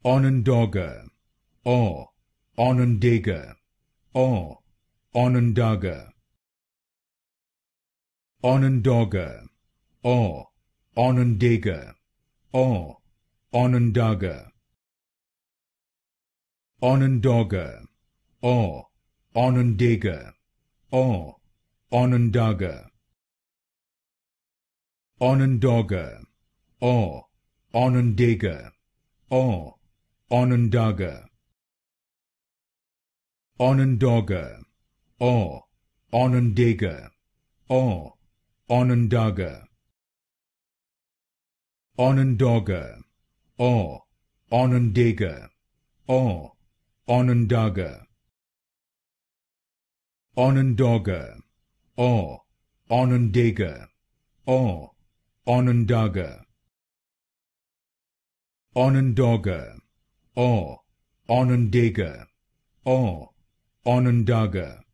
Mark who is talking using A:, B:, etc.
A: Onondaga, or Onondaga, or Onondaga. Onondaga, or Onondaga, or Onondaga. Onondaga, or Onondaga, or Onondaga. Onondaga, or Onondaga, or Onondaga. Onondaga, or Onondaga, or Onondaga. Onondaga, or Onondaga, or Onondaga. Onondaga, or Onondaga, or Onondaga. Onondaga, or Onondaga, or Onondaga.